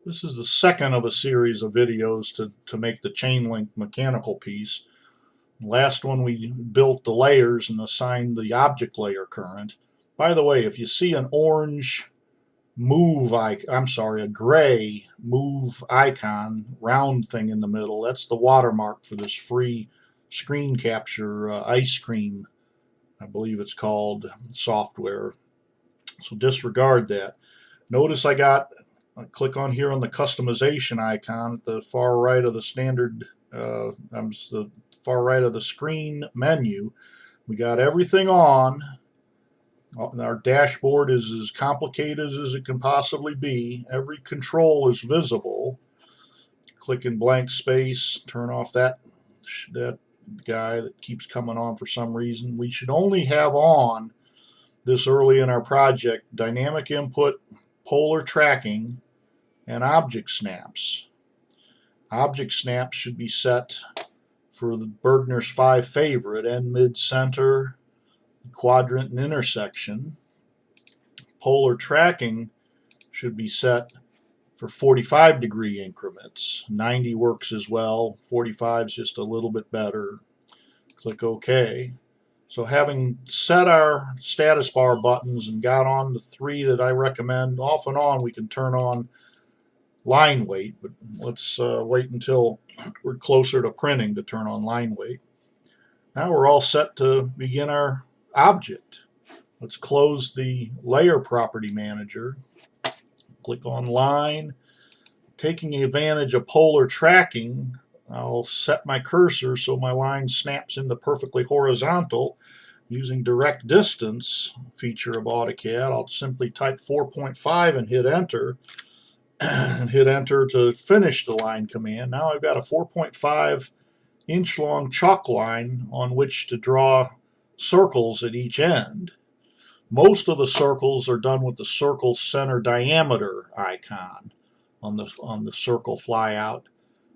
This is the second of a series of videos to make the chain link mechanical piece. Last one we built the layers and assigned the object layer current. By the way, if you see an orange move a gray move icon, round thing in the middle, that's the watermark for this free screen capture ice cream, I believe it's called, software. So disregard that. Notice I click on here on the customization icon at the far right of the the far right of the screen menu. We got everything on. Our dashboard is as complicated as it can possibly be. Every control is visible. Click in blank space, turn off that guy that keeps coming on for some reason. We should only have on this early in our project dynamic input, polar tracking, and object snaps. Object snaps should be set for the Burgener's 5 favorite, end, mid, center, quadrant, and intersection. Polar tracking should be set for 45-degree increments. 90 works as well. 45 is just a little bit better. Click OK. So having set our status bar buttons and got on the 3 that I recommend, off and on we can turn on line weight, but let's wait until we're closer to printing to turn on line weight. Now we're all set to begin our object. Let's close the layer property manager. Click on line. Taking advantage of polar tracking, I'll set my cursor so my line snaps into perfectly horizontal. Using direct distance feature of AutoCAD, I'll simply type 4.5 and hit enter. And hit enter to finish the line command. Now I've got a 4.5 inch long chalk line on which to draw circles at each end. Most of the circles are done with the circle center diameter icon on the circle flyout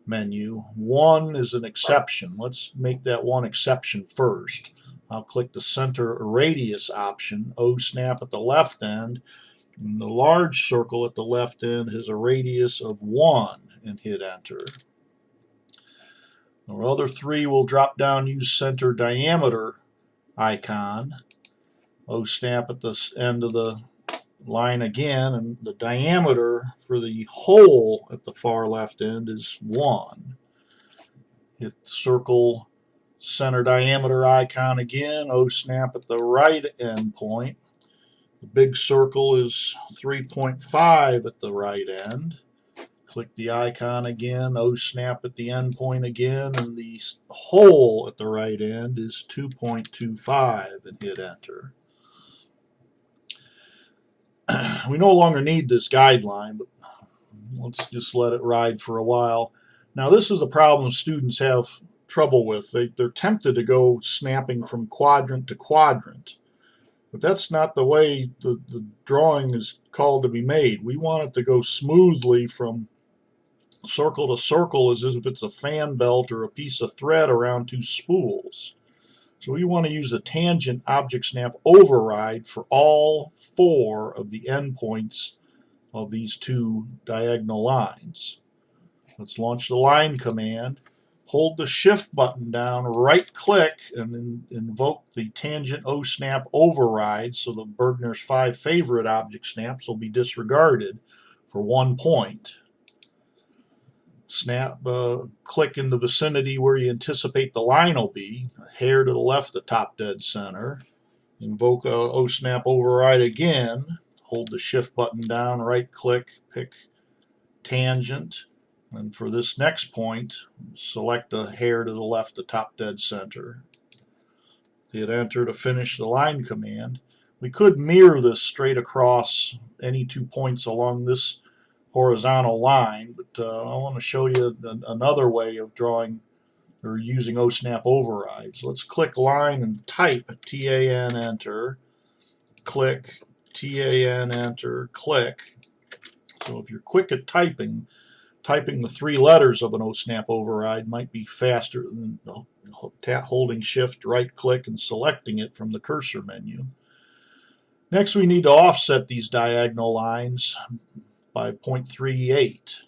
menu. One is an exception. Let's make that one exception first. I'll click the center radius option, O snap at the left end, and the large circle at the left end has a radius of 1, and hit enter. Our other 3 will drop down, use center diameter icon. O snap at the end of the line again, and the diameter for the hole at the far left end is 1. Hit circle center diameter icon again, O snap at the right end point. The big circle is 3.5 at the right end. Click the icon again, O snap at the end point again, and the hole at the right end is 2.25, and hit enter. We no longer need this guideline, but let's just let it ride for a while. Now this is a problem students have trouble with. They're tempted to go snapping from quadrant to quadrant. But that's not the way the drawing is called to be made. We want it to go smoothly from circle to circle as if it's a fan belt or a piece of thread around 2 spools. So we want to use a tangent object snap override for all 4 of the endpoints of these 2 diagonal lines. Let's launch the line command. Hold the shift button down, right click, and invoke the tangent O snap override so the Burgener's 5 favorite object snaps will be disregarded for 1 point. Click in the vicinity where you anticipate the line will be, a hair to the left of top dead center. Invoke O snap override again. Hold the shift button down, right click, pick tangent. And for this next point, select a hair to the left of top dead center. Hit enter to finish the line command. We could mirror this straight across any 2 points along this horizontal line, but I want to show you another way of drawing or using O snap overrides. Let's click line and type TAN enter, click TAN enter, click. So if you're quick at typing the 3 letters of an O snap override might be faster than holding shift, right click, and selecting it from the cursor menu. Next we need to offset these diagonal lines by 0.38.